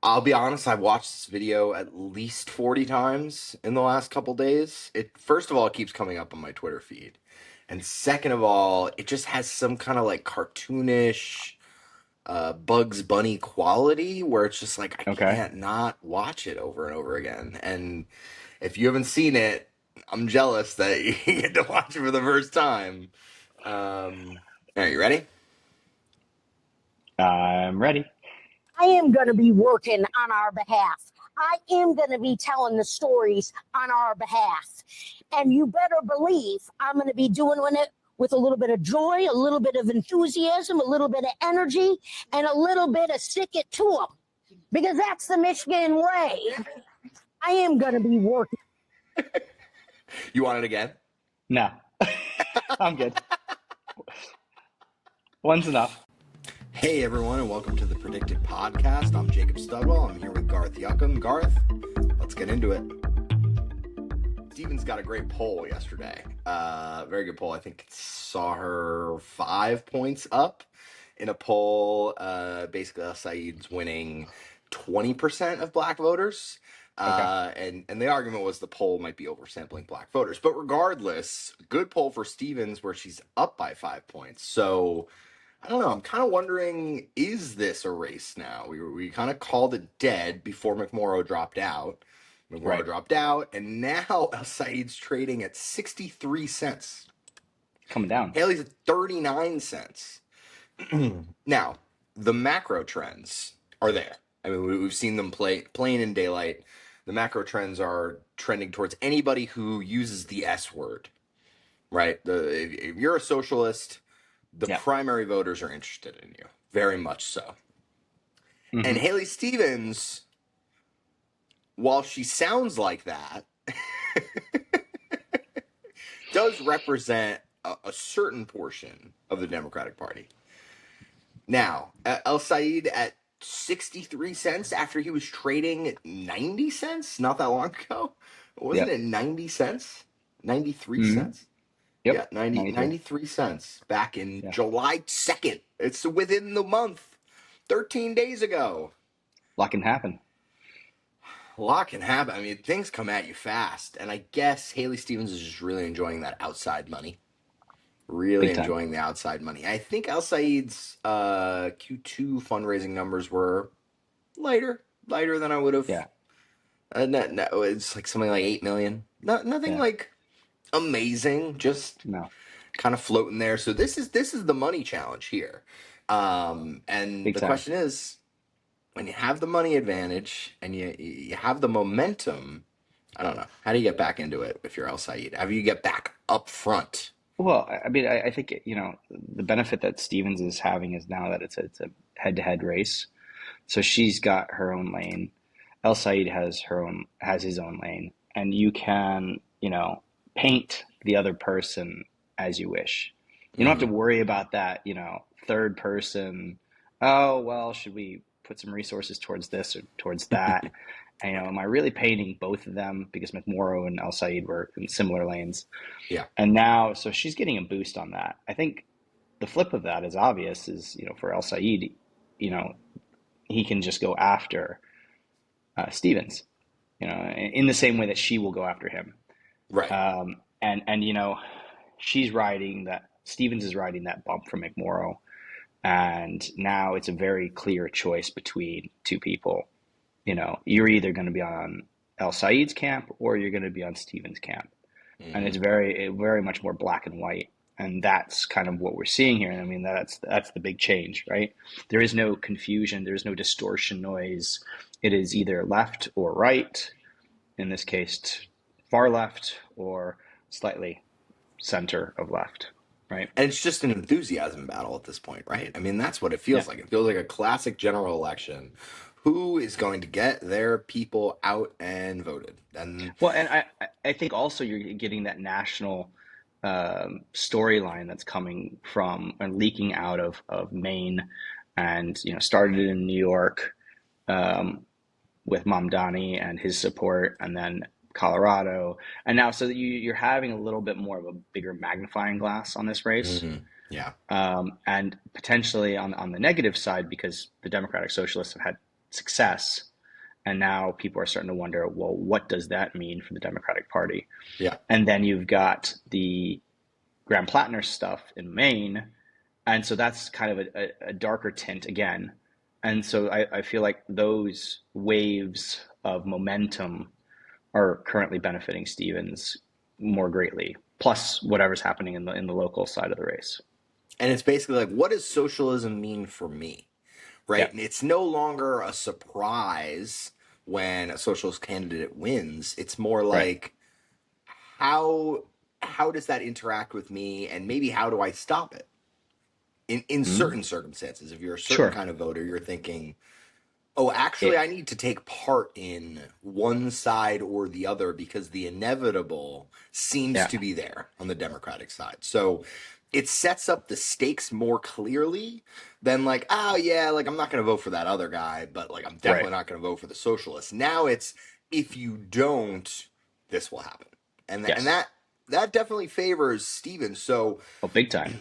I'll be honest, I've watched this video at least 40 times in the last couple days. First of all, it keeps coming up on my Twitter feed. And second of all, it just has some kind of like cartoonish Bugs Bunny quality where it's just like I Okay. can't not watch it over and over again. And if you haven't seen it, I'm jealous that you get to watch it for the first time. Are you ready? I'm ready. I am going to be working on our behalf. I am going to be telling the stories on our behalf. And you better believe I'm going to be doing it with a little bit of joy, a little bit of enthusiasm, a little bit of energy, and a little bit of stick it to them. Because that's the Michigan way. I am going to be working. You want it again? No, I'm good. One's enough. Hey everyone, and welcome to the PredictIt podcast. I'm Jacob Studwell. I'm here with Garth Yuckham. Garth, let's get into it. Stevens got a great poll yesterday. Very good poll. I think it saw her 5 points up in a poll. Basically, El-Sayed's winning 20% of black voters. Okay. And the argument was the poll might be oversampling black voters. But regardless, good poll for Stevens where she's up by 5 points. So I don't know. I'm kind of wondering, is this a race now? We kind of called it dead before McMorrow dropped out. Right. Dropped out, and now El-Sayed's trading at 63 cents. Coming down. Haley's at 39 cents. Now, the macro trends are there. I mean, we've seen them plain in daylight. The macro trends are trending towards anybody who uses the S word, right? If you're a socialist, the Yeah. primary voters are interested in you, very much so. Mhm. And Haley Stevens, while she sounds like that, does represent a certain portion of the Democratic Party. Now, El-Sayed at 63 cents after he was trading at 90 cents not that long ago. Wasn't Yep. it 90 cents? 93 Mhm. cents? Yep. Yeah, 93 cents back in Yeah. July 2nd. It's within the month, 13 days ago. A lot can happen. A lot can happen. I mean, things come at you fast. And I guess Haley Stevens is just really enjoying that outside money. Really Big time. enjoying the outside money. I think El-Sayed's Q2 fundraising numbers were lighter than I would have. Yeah. No, it's like something like 8 million. Nothing Yeah. like amazing, just No. kind of floating there. So this is the money challenge here. And Big the time. question is, when you have the money advantage and you have the momentum, I don't know, how do you get back into it if you're El-Sayed? How do you get back up front? Well, I mean, I think, the benefit that Stevens is having is now that it's a head-to-head race. So she's got her own lane. El-Sayed has his own lane, and you can, paint the other person as you wish. You don't have to worry about that, third person. Oh, well, should we put some resources towards this or towards that? And, am I really painting both of them? Because McMorrow and El-Sayed were in similar lanes. Yeah. And now, so she's getting a boost on that. I think the flip of that is obvious is, for El-Sayed, he can just go after Stevens, in the same way that she will go after him. Right. And Stevens is riding that bump from McMorrow. And now it's a very clear choice between two people. You're either going to be on El-Sayed's camp or you're going to be on Stevens' camp. And it's very, very much more black and white. And that's kind of what we're seeing here. And I mean, that's the big change, right? There is no confusion. There's no distortion noise. It is either left or right. In this case, far left or slightly center of left, right? And it's just an enthusiasm battle at this point, right? I mean, that's what it feels like. It feels like a classic general election. Who is going to get their people out and voted? And I think also you're getting that national storyline that's coming from and leaking out of Maine, and started in New York with Mamdani and his support, and then Colorado, and now so that you're having a little bit more of a bigger magnifying glass on this race. Yeah. And potentially on the negative side, because the Democratic Socialists have had success And now people are starting to wonder, well, what does that mean for the Democratic Party? Yeah. And then you've got the Graham Plattner stuff in Maine. And so that's kind of a darker tint again. And so I feel like those waves of momentum are currently benefiting Stevens more greatly, plus whatever's happening in the local side of the race. And it's basically like, what does socialism mean for me? Right? Yeah. And it's no longer a surprise when a socialist candidate wins. It's more Right. like, how does that interact with me, and maybe how do I stop it? In certain circumstances, if you're a certain Sure. kind of voter, you're thinking, oh, actually, I need to take part in one side or the other because the inevitable seems Yeah. to be there on the Democratic side. So it sets up the stakes more clearly than like, oh, yeah, like I'm not going to vote for that other guy, but like I'm definitely not going to vote for the socialist. Now it's, if you don't, this will happen. And, Yes. and that definitely favors Stevens. So big time.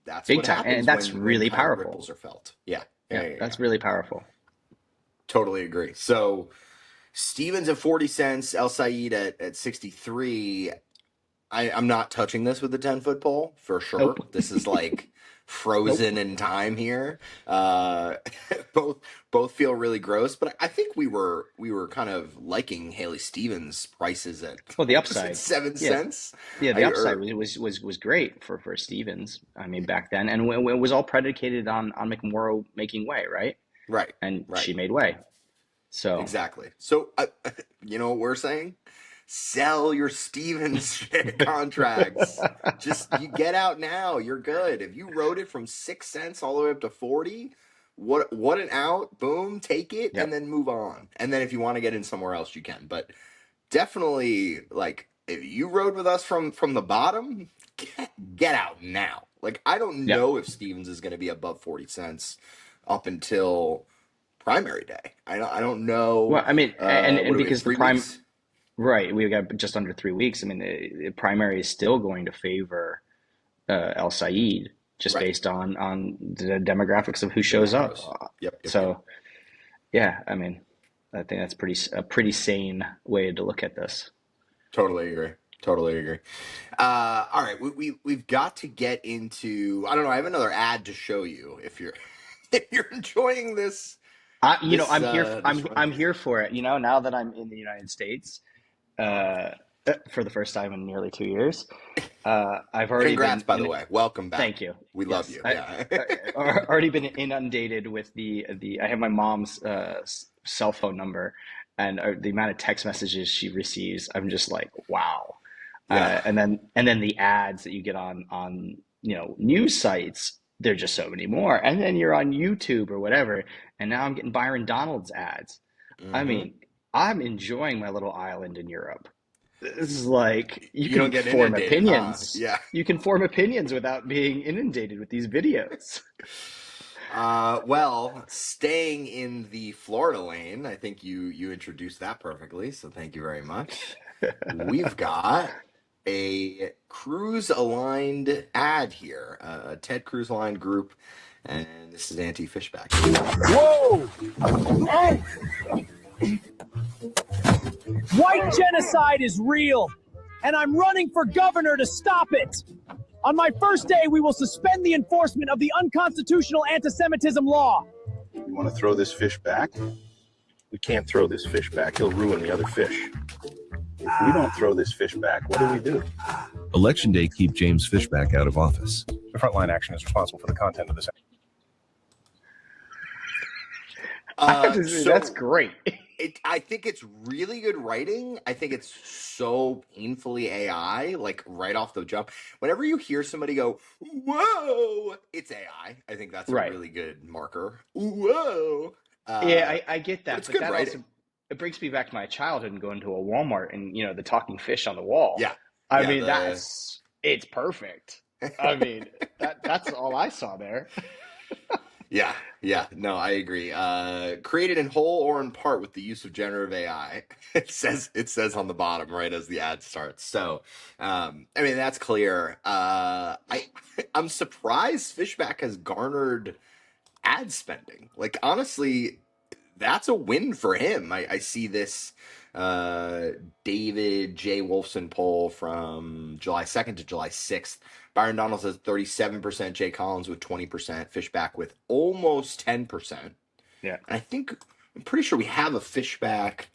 that's Big what time. happens And that's when really kind of powerful. ripples are felt. Yeah. That's really powerful. Totally agree. So Stevens at 40 cents, El-Sayed at 63. I'm not touching this with the 10-foot pole for sure. Nope. This is like frozen in time here. Both feel really gross, but I think we were kind of liking Haley Stevens' prices at the upside 7 cents. Yeah, the upside was great for Stevens. I mean, back then, and it was all predicated on McMorrow making way, right? Right. And she made way. So exactly. So you know what we're saying? Sell your Stevens contracts. Just you get out now. You're good. If you rode it from 6 cents all the way up to 40, what an out. Boom, take it and then move on. And then if you want to get in somewhere else, you can. But definitely, like, if you rode with us from the bottom, get out now. Like, I don't know if Stevens is going to be above 40 cents up until primary day. I don't know. Well, I mean, and because the prime, weeks? Right, we got just under 3 weeks. I mean, the primary is still going to favor El-Sayed just based on the demographics of who shows up. Yep. So, yeah, I mean, I think that's a pretty sane way to look at this. Totally agree. All right, we've got to get into. I don't know. I have another ad to show you if you're enjoying this. I'm here. I'm here for it. You know, now that I'm in the United States. For the first time in nearly 2 years. I've already Congrats, by the way. Welcome back. Thank you. We love you. I've already been inundated with the. I have my mom's cell phone number, and the amount of text messages she receives, I'm just like, wow. And then the ads that you get on news sites, there are just so many more. And then you're on YouTube or whatever, and now I'm getting Byron Donalds ads. Mm-hmm. I mean, I'm enjoying my little island in Europe. This is like you can form opinions. Yeah, you can form opinions without being inundated with these videos. Well, staying in the Florida lane, I think you introduced that perfectly. So thank you very much. We've got a Cruz-aligned ad here, a Ted Cruz-aligned group, and this is anti-Fishback. Whoa! White genocide is real, and I'm running for governor to stop it. On my first day, we will suspend the enforcement of the unconstitutional anti-Semitism law. You want to throw this fish back? We can't throw this fish back. He'll ruin the other fish. If we don't throw this fish back, what do we do? Election day, keep James Fishback out of office. The frontline action is responsible for the content of this. That's great. I think it's really good writing. I think it's so painfully AI, like right off the jump. Whenever you hear somebody go, whoa, it's AI. I think that's a really good marker. Whoa. I get that. But it's good writing. Also, it brings me back to my childhood and going to a Walmart and, the talking fish on the wall. Yeah. I mean, it's perfect. I mean, that's all I saw there. Yeah, no, I agree. Created in whole or in part with the use of generative AI. It says on the bottom right as the ad starts. So, I mean, that's clear. I'm surprised Fishback has garnered ad spending. Like, honestly, that's a win for him. I see this David J. Wolfson poll from July 2nd to July 6th. Byron Donalds has 37%, Jay Collins with 20%, Fishback with almost 10%. Yeah. And I'm pretty sure we have a Fishback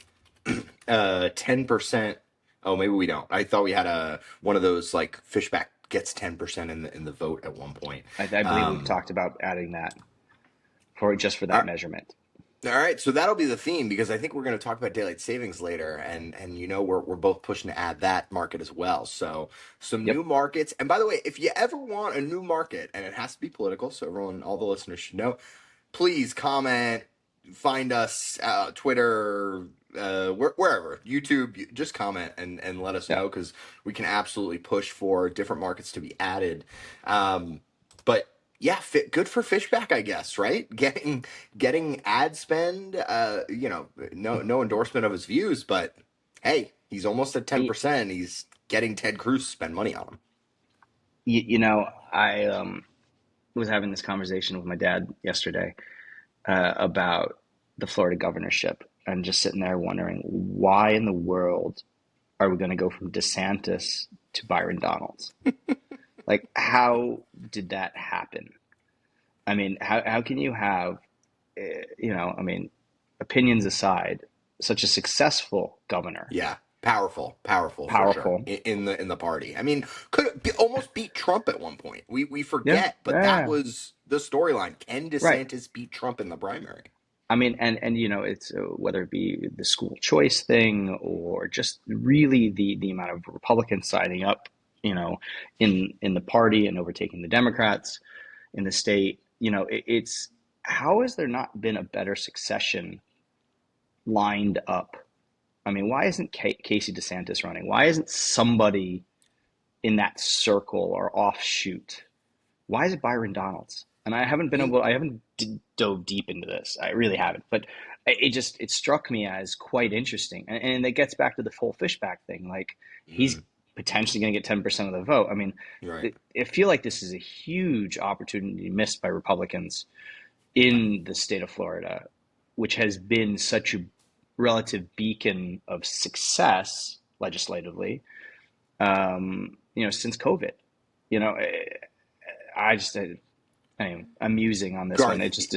10%. Oh, maybe we don't. I thought we had one of those like Fishback gets 10% in the vote at one point. I believe we've talked about adding that for that measurement. All right, so that'll be the theme, because I think we're going to talk about daylight savings later, and we're both pushing to add that market as well. So some new markets. And by the way, if you ever want a new market, and it has to be political, so all the listeners should know, please comment, find us, Twitter, wherever, YouTube, just comment and let us know, because we can absolutely push for different markets to be added. But yeah, good for Fishback, I guess, right? Getting ad spend, no endorsement of his views, but hey, he's almost at 10%. He's getting Ted Cruz to spend money on him. I was having this conversation with my dad yesterday about the Florida governorship, and just sitting there wondering, why in the world are we going to go from DeSantis to Byron Donalds? Like, how did that happen? I mean, how can you have, opinions aside, such a successful governor? Yeah, powerful for sure, in the party. I mean, almost beat Trump at one point. We forget, but that was the storyline. Can DeSantis beat Trump in the primary? I mean, and it's whether it be the school choice thing, or just really the amount of Republicans signing up, in the party and overtaking the Democrats in the state. It's, how has there not been a better succession lined up? I mean, why isn't Casey DeSantis running? Why isn't somebody in that circle or offshoot? Why is it Byron Donalds? And I haven't dove deep into this. I really haven't, but it struck me as quite interesting. And it gets back to the whole Fishback thing. Like, he's potentially going to get 10% of the vote. I mean, I feel like this is a huge opportunity missed by Republicans in the state of Florida, which has been such a relative beacon of success legislatively, since COVID. I'm musing on this one. It just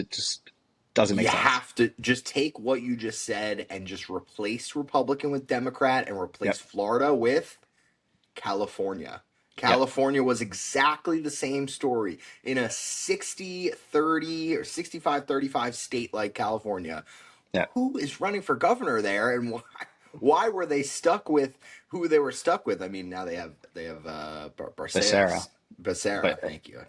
doesn't make sense. You have to just take what you just said and just replace Republican with Democrat, and replace Florida with California. California was exactly the same story in a 60-30 or 65-35 state like California. Who is running for governor there, and why were they stuck with who they were stuck with? I mean, now they have Becerra. Thank you.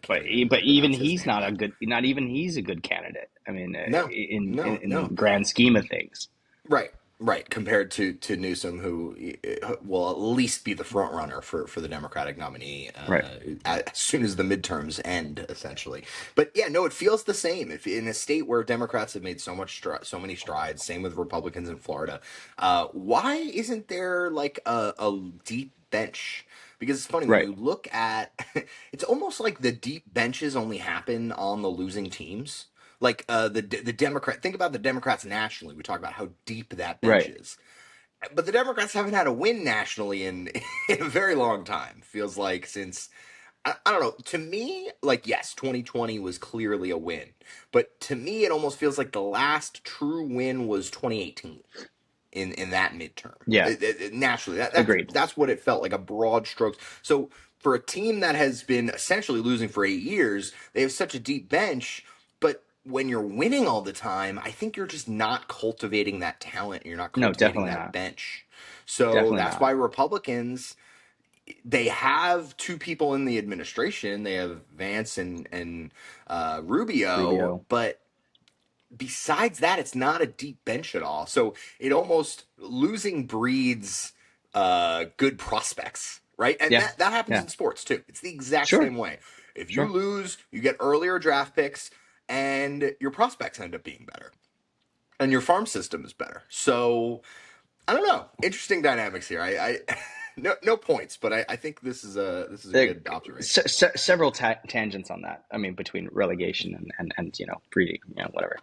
But even he's not he's a good candidate. I mean, in the grand scheme of things. Right. Compared to Newsom, who will at least be the front runner for the Democratic nominee as soon as the midterms end, essentially. But yeah, no, it feels the same. If in a state where Democrats have made so many strides, same with Republicans in Florida, why isn't there like a deep bench? Because it's funny, when you look at, it's almost like the deep benches only happen on the losing teams. Like the Democrat, think about the Democrats nationally. We talk about how deep that bench is, but the Democrats haven't had a win nationally in a very long time. Feels like since, I don't know. To me, like, yes, 2020 was clearly a win, but to me, it almost feels like the last true win was 2018 in that midterm. Yeah, nationally, agreed. That's what it felt like, a broad strokes. So for a team that has been essentially losing for 8 years, they have such a deep bench, but when you're winning all the time, I think you're just not cultivating that talent. You're not cultivating that bench. So that's why Republicans, they have two people in the administration. They have Vance and Rubio, but besides that, it's not a deep bench at all. So it almost, losing breeds good prospects, right? And that happens in sports too. It's the exact same way. If you lose, you get earlier draft picks, and your prospects end up being better, and your farm system is better. So I don't know. Interesting dynamics here. no points, but I think this is a There, good observation. several tangents on that. I mean, between relegation and breeding, whatever.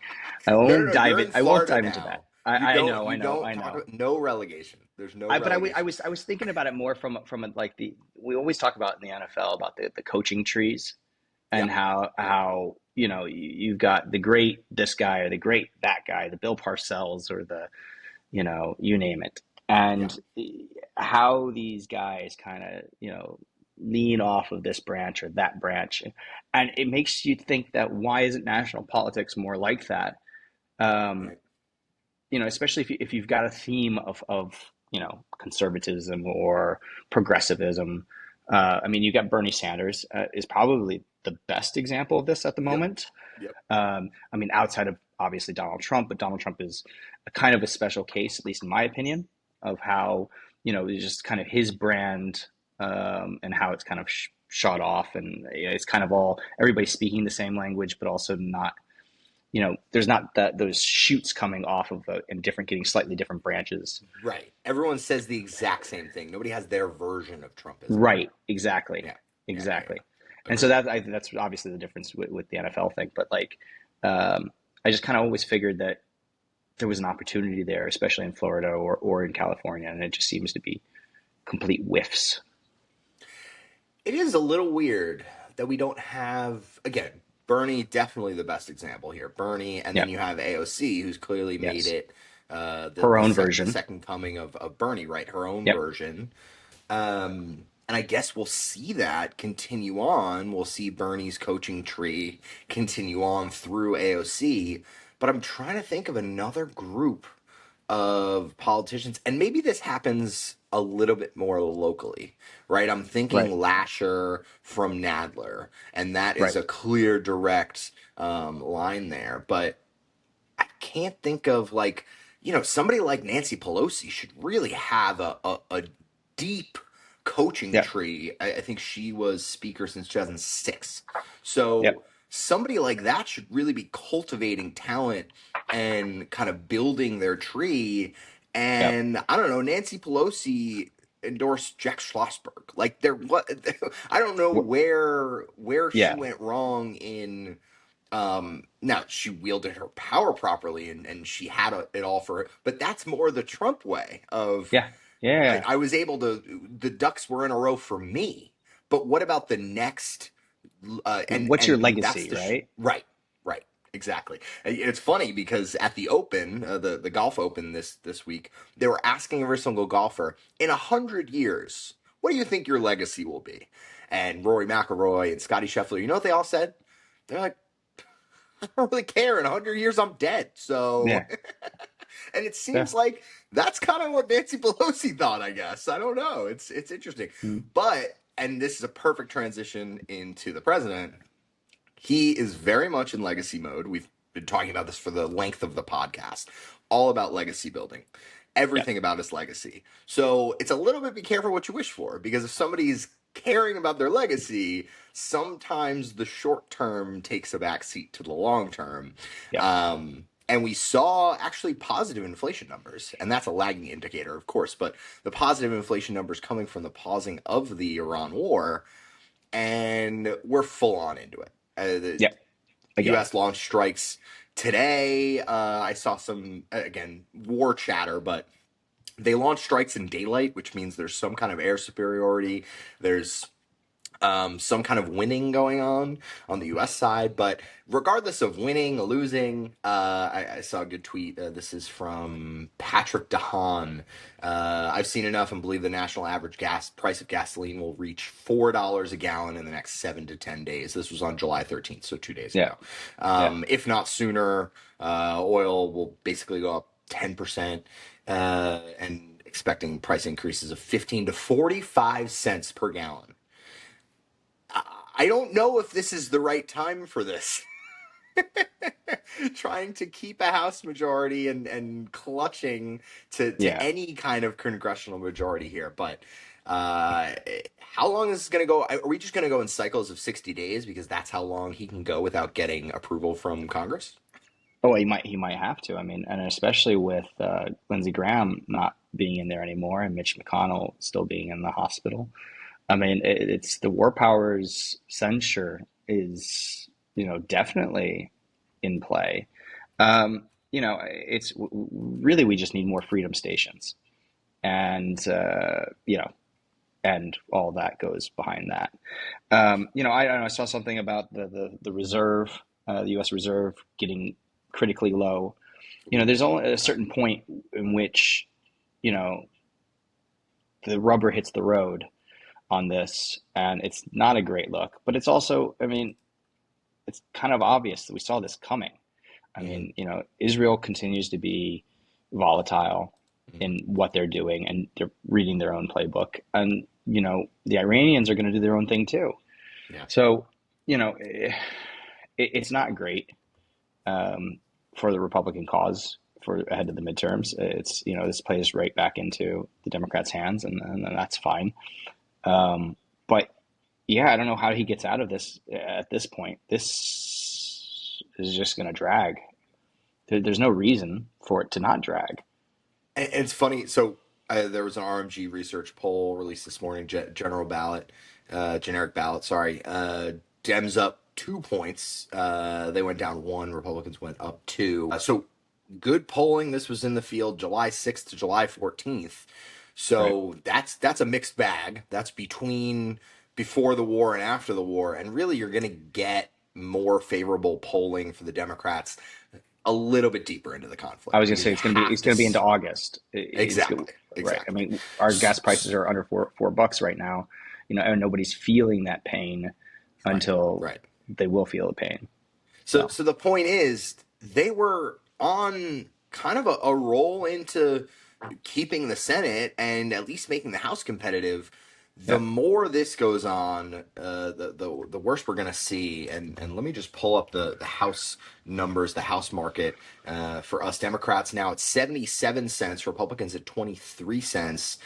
No. You're in I won't Florida dive into that. now. You don't I you know, don't I talk know. about no relegation. There's no But relegation. I was thinking about it more from like we always talk about in the NFL about the coaching trees and Yep. how you've got the great this guy or the great that guy, the Bill Parcells or the you name it, Yeah. and how these guys kind of lean off of this branch or that branch, and it makes you think that why isn't national politics more like that? Um, Right. Especially if you've got a theme of conservatism or progressivism. I mean, you got Bernie Sanders is probably the best example of this at the Yep. moment. Yep. I mean, outside of obviously Donald Trump, but Donald Trump is a kind of a special case, at least in my opinion, of how it's just kind of his brand, and how it's kind of shot off, and it's kind of all everybody speaking the same language, but also not. There's not those shoots coming off of and getting slightly different branches. Right. Everyone says the exact same thing. Nobody has their version of Trumpism. Right. Exactly. Yeah. Yeah. Exactly. And so Agreed. that's obviously the difference with the NFL thing. But like, I just kind of always figured that there was an opportunity there, especially in Florida or in California, and it just seems to be complete whiffs. It is a little weird that we don't have, again, Bernie, definitely the best example here. Bernie, and then Yeah. you have AOC, who's clearly made Yes. it the Her the, own sec- the version. second coming of Bernie, right? Her own Yep. version. And I guess we'll see that continue on. We'll see Bernie's coaching tree continue on through AOC. But I'm trying to think of another group of politicians, and maybe this happens a little bit more locally, right? I'm Right. thinking Lasher from Nadler, and that is Right. a clear, direct line there. But I can't think of somebody like Nancy Pelosi should really have a deep coaching Yep. tree. I think she was speaker since 2006. Yep. So somebody like that should really be cultivating talent and kind of building their tree. Yep. And I don't know, Nancy Pelosi endorsed Jack Schlossberg. Like there what I don't know where she Yeah. went wrong in now she wielded her power properly and she had it all for her, but that's more the Trump way of Yeah. Yeah. I was able to, the ducks were in a row for me, but what about the next What's your and that's legacy, the right? right, exactly. It's funny because at the Open, the golf Open this week, they were asking every single golfer, in 100 years, what do you think your legacy will be? And Rory McIlroy and Scotty Scheffler, you know what they all said? They're like, I don't really care. In 100 years, I'm dead. So, Yeah. and it Yeah. seems like that's kind of what Nancy Pelosi thought. I guess I don't know. It's interesting, Mm. but and this is a perfect transition into the president. He is very much in legacy mode. We've been talking about this for the length of the podcast, all about legacy building. Yeah. Everything about his legacy. So it's a little bit be careful what you wish for, because if somebody's caring about their legacy, sometimes the short term takes a backseat to the long term. Yeah. And we saw actually positive inflation numbers, and that's a lagging indicator, of course, but the positive inflation numbers coming from the pausing of the Iran war, and we're full on into it. The Yeah. Again. U.S. launched strikes today. I saw some, again, war chatter, but they launched strikes in daylight, which means there's some kind of air superiority. There's some kind of winning going on the U.S. side. But regardless of winning or losing, I saw a good tweet. This is from Patrick DeHaan. I've seen enough and believe the national average gas price of gasoline will reach $4 a gallon in the next 7 to 10 days. This was on July 13th, so 2 days ago. If not sooner, oil will basically go up 10%, and expecting price increases of 15 to 45 cents per gallon. I don't know if this is the right time for this. Trying to keep a House majority and clutching to any kind of congressional majority here. But how long is this going to go? Are we just going to go in cycles of 60 days because that's how long he can go without getting approval from Congress? Oh, he might have to. I mean, and especially with Lindsey Graham not being in there anymore, and Mitch McConnell still being in the hospital. I mean, it's the war powers censure is, definitely in play. It's really, we just need more freedom stations, and and all that goes behind that. I don't know. I saw something about the reserve, the U.S. Reserve getting critically low. There's only a certain point in which, the rubber hits the road on this, and it's not a great look. But it's also, I mean, it's kind of obvious that we saw this coming. I mean, Israel continues to be volatile in what they're doing, and they're reading their own playbook. And, the Iranians are going to do their own thing too. Yeah. So, it's not great for the Republican cause for ahead of the midterms. It's, this plays right back into the Democrats' hands, and that's fine. But yeah, I don't know how he gets out of this at this point. This is just going to drag. There's no reason for it to not drag. And it's funny. So there was an RMG research poll released this morning, generic ballot. Sorry, Dems up 2 points. They went down 1. Republicans went up 2. So good polling. This was in the field July 6th to July 14th. So right. That's a mixed bag. That's between before the war and after the war. And really, you're going to get more favorable polling for the Democrats a little bit deeper into the conflict. I was going to say it's going to be into August. Exactly. Right. I mean, our gas prices are under $4 right now, and nobody's feeling that pain until they will feel the pain. So the point is, they were on kind of a roll into keeping the Senate and at least making the House competitive. The more this goes on, the worse we're going to see. And let me just pull up the House numbers, the House market for us Democrats. Now it's 77 cents, Republicans at 23 cents.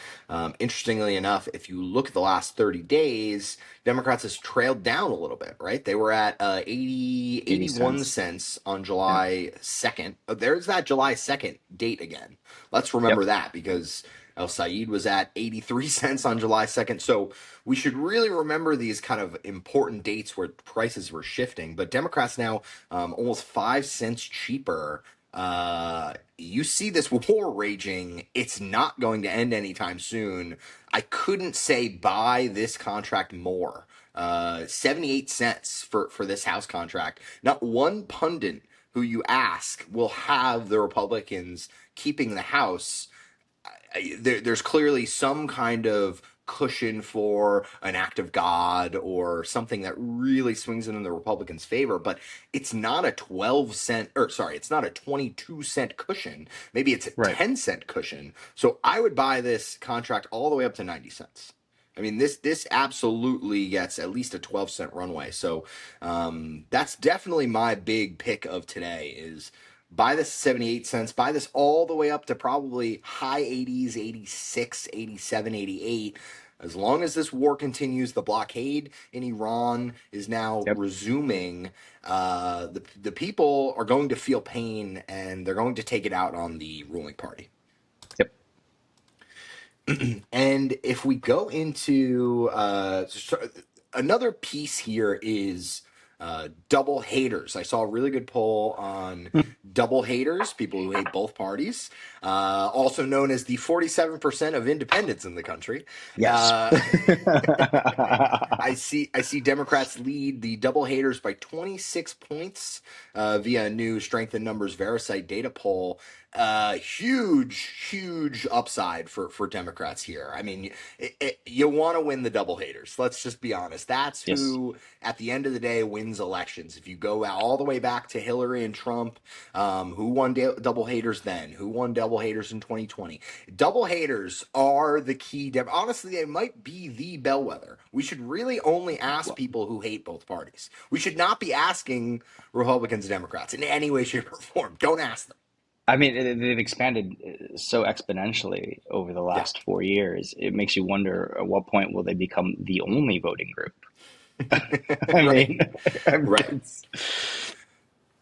Interestingly enough, if you look at the last 30 days, Democrats has trailed down a little bit, right? They were at 81 cents on July 2nd. There's that July 2nd date again. Let's remember that, because El-Sayed was at 83 cents on July 2nd. So we should really remember these kind of important dates where prices were shifting. But Democrats now almost 5 cents cheaper. You see this war raging. It's not going to end anytime soon. I couldn't say buy this contract more. 78 cents for this House contract. Not one pundit who you ask will have the Republicans keeping the House. There's clearly some kind of cushion for an act of God or something that really swings it in the Republicans' favor, but it's not a 22 cent cushion. Maybe it's a 10 cent cushion. So I would buy this contract all the way up to 90 cents. I mean, this absolutely gets at least a 12-cent runway. So that's definitely my big pick of today is buy this 78 cents, buy this all the way up to probably high 80s, 86, 87, 88. As long as this war continues, the blockade in Iran is now resuming. The people are going to feel pain, and they're going to take it out on the ruling party. And if we go into another piece here is double haters. I saw a really good poll on double haters, people who hate both parties, also known as the 47% of independents in the country. Yes. I see Democrats lead the double haters by 26 points via a new Strength in Numbers Verisight data poll. Huge upside for Democrats here. I mean, you want to win the double haters. Let's just be honest. That's who, at the end of the day, wins elections. If you go all the way back to Hillary and Trump, who won double haters then? Who won double haters in 2020? Double haters are the key. Honestly, they might be the bellwether. We should really only ask people who hate both parties. We should not be asking Republicans and Democrats in any way, shape, or form. Don't ask them. I mean, they've expanded so exponentially over the last 4 years. It makes you wonder, at what point will they become the only voting group?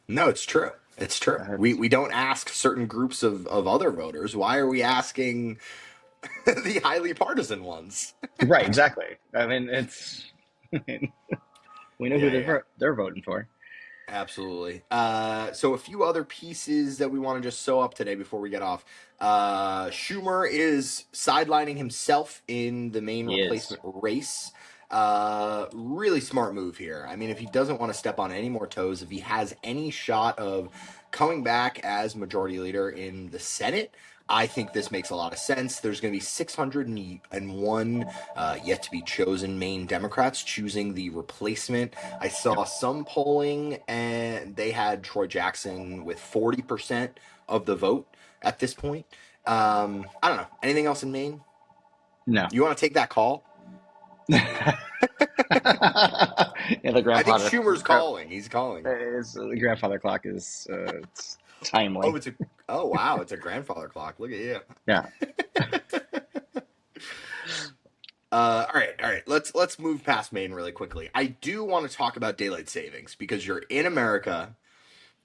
No, it's true. It's true. We don't ask certain groups of other voters. Why are we asking the highly partisan ones? Right, exactly. I mean, we know who Yeah. they're voting for. Absolutely. So a few other pieces that we want to just sew up today before we get off. Schumer is sidelining himself in the Maine He is. replacement race. Really smart move here. I mean, if he doesn't want to step on any more toes, if he has any shot of coming back as majority leader in the Senate, I think this makes a lot of sense. There's going to be 601 yet to be chosen Maine Democrats choosing the replacement. I saw some polling, and they had Troy Jackson with 40% of the vote at this point. I don't know. Anything else in Maine? No. You want to take that call? Yeah, the I grandfather. think Schumer's calling. He's calling. The grandfather clock is it's timely. Oh wow! It's a grandfather clock. Look at you. Yeah. All right. Let's move past Maine really quickly. I do want to talk about daylight savings because you're in America,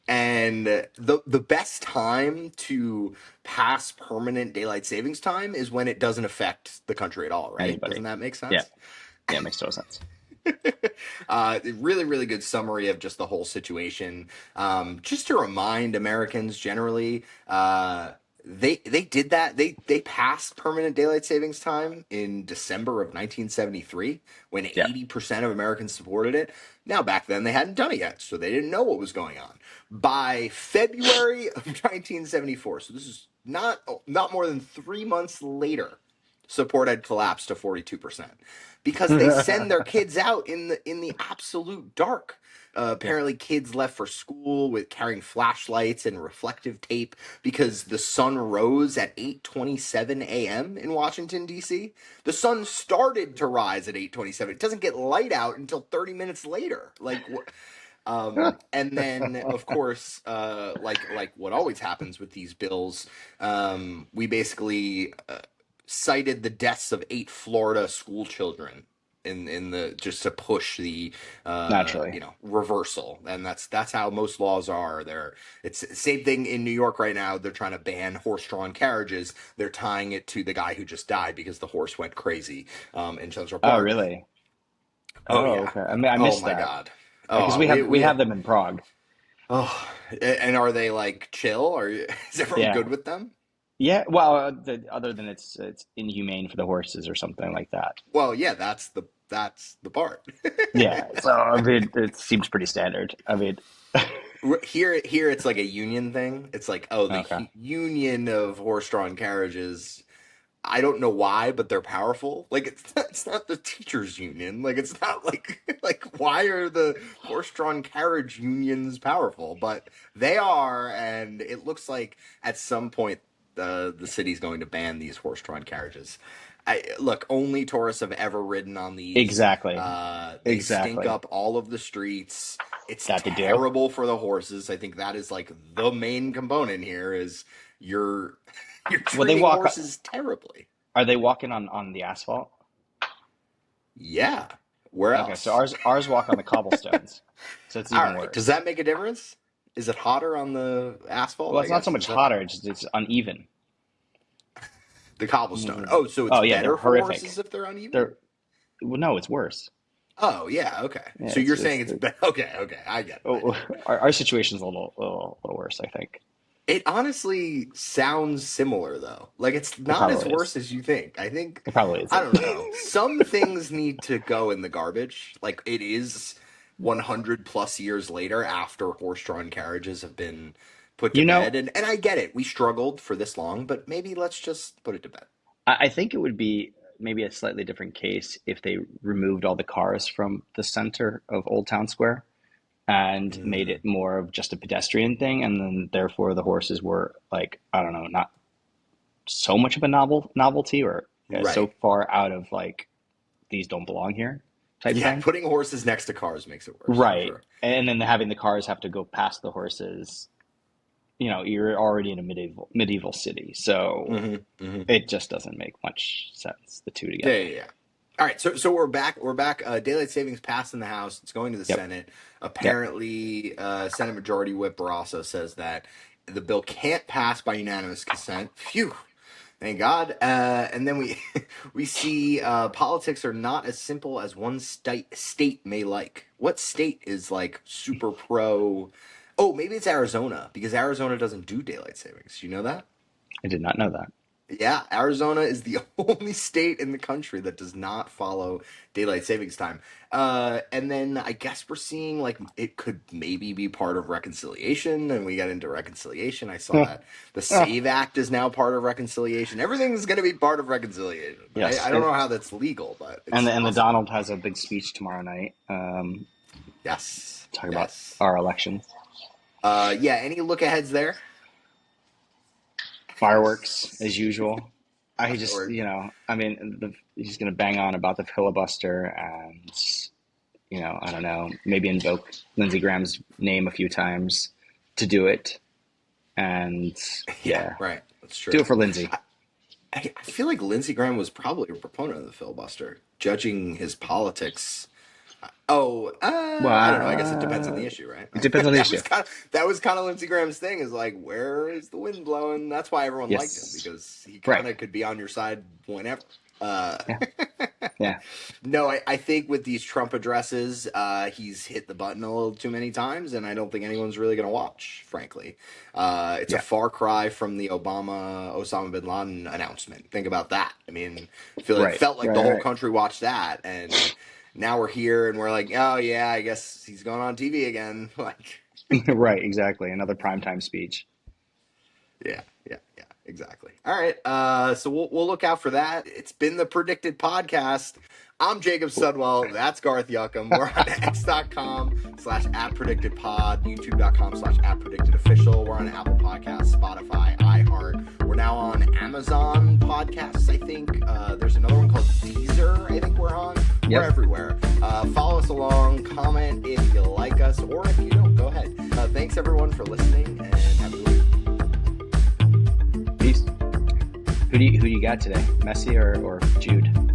and the best time to pass permanent daylight savings time is when it doesn't affect the country at all, right? Anybody. Doesn't that make sense? Yeah, it makes total sense. Really good summary of just the whole situation. Just to remind Americans generally, they did that. They passed permanent daylight savings time in December of 1973 when 80% of Americans supported it. Now, back then, they hadn't done it yet, so they didn't know what was going on. By February of 1974, so this is not more than 3 months later, support had collapsed to 42%. Because they send their kids out in the absolute dark. Apparently, kids left for school with carrying flashlights and reflective tape because the sun rose at 8:27 a.m. in Washington D.C. The sun started to rise at 8:27. It doesn't get light out until 30 minutes later. And then, of course, like what always happens with these bills, we basically cited the deaths of 8 Florida school children in the just to push the naturally reversal, and that's how most laws are. It's the same thing in New York right now. They're trying to ban horse-drawn carriages. They're tying it to the guy who just died because the horse went crazy in Central Park. Oh, really? Oh yeah. Okay. I mean, I missed that. Oh my God. Because we have them in Prague. Oh, and are they like chill? Is everyone good with them? Yeah, well, other than it's inhumane for the horses or something like that. Well, yeah, that's the part. Yeah, so I mean, it seems pretty standard. I mean, here it's like a union thing. It's like, the union of horse-drawn carriages. I don't know why, but they're powerful. Like it's not the teachers' union. Like it's not like why are the horse-drawn carriage unions powerful? But they are, and it looks like at some point the city's going to ban these horse-drawn carriages. Only tourists have ever ridden on these. Exactly. They stink up all of the streets. It's terrible for the horses. I think that is like the main component here is you're treating horses terribly. Are they walking on the asphalt? Yeah. Where else? Okay, so ours walk on the cobblestones. So it's even worse. Does that make a difference? Is it hotter on the asphalt? Well, it's not so much hotter, it's uneven. The cobblestone. Oh, so it's better for horses if they're uneven? Well, no, it's worse. Oh, yeah, okay. Yeah, so you're saying it's better. Okay, I get it. Our situation's a little worse, I think. It honestly sounds similar, though. Like, it's not as worse as you think. I think... It probably is. I don't know. Some things need to go in the garbage. Like, it is 100-plus years later after horse-drawn carriages have been put to bed. And I get it. We struggled for this long, but maybe let's just put it to bed. I think it would be maybe a slightly different case if they removed all the cars from the center of Old Town Square and made it more of just a pedestrian thing, and then therefore the horses were like, I don't know, not so much of a novelty or so far out of like these don't belong here type thing. Yeah, putting horses next to cars makes it worse. Right. Sure. And then having the cars have to go past the horses, you're already in a medieval city, so it just doesn't make much sense, the two together. Yeah. All right, so we're back. We're back. Daylight savings passed in the House. It's going to the Senate. Apparently, Senate Majority Whip Barrasso says that the bill can't pass by unanimous consent. Phew. Thank God. And then we see politics are not as simple as one state may like. What state is like super pro? Oh, maybe it's Arizona, because Arizona doesn't do daylight savings. You know that? I did not know that. Yeah, Arizona is the only state in the country that does not follow daylight savings time. And then I guess we're seeing like it could maybe be part of reconciliation, and we got into reconciliation. I saw that the SAVE Act is now part of reconciliation. Everything's going to be part of reconciliation. Yes. I don't know how that's legal, but it's And the awesome. Donald has a big speech tomorrow night. Yes. Talking about our elections. Yeah, any look aheads there? Fireworks as usual. I just, Or- he's going to bang on about the filibuster and, I don't know, maybe invoke Lindsey Graham's name a few times to do it. And right. That's true. do it for Lindsey. I feel like Lindsey Graham was probably a proponent of the filibuster, judging his politics. I don't know. I guess it depends on the issue, right? It depends on the issue. That was kind of Lindsey Graham's thing, is like, where is the wind blowing? That's why everyone liked him, because he kind of could be on your side whenever. Yeah. No, I think with these Trump addresses, he's hit the button a little too many times, and I don't think anyone's really going to watch, frankly. It's a far cry from the Osama bin Laden announcement. Think about that. I mean, it felt like the whole country watched that, and now we're here, and we're like, oh, yeah, I guess he's going on TV again. Like, Right, exactly. Another primetime speech. Yeah, exactly. All right, so we'll look out for that. It's been the PredictIt podcast. I'm Jacob Studwell. That's Garth Yuckham. We're on x.com/@PredictItPod, youtube.com/@PredictItOfficial. We're on Apple Podcasts, Spotify, iHeart. We're now on Amazon Podcasts, I think. There's another one called Deezer, I think we're on. We're everywhere. Follow us along, comment if you like us, or if you don't, go ahead. Thanks, everyone, for listening, and have a good week. Peace. Who do you got today? Messi or Jude?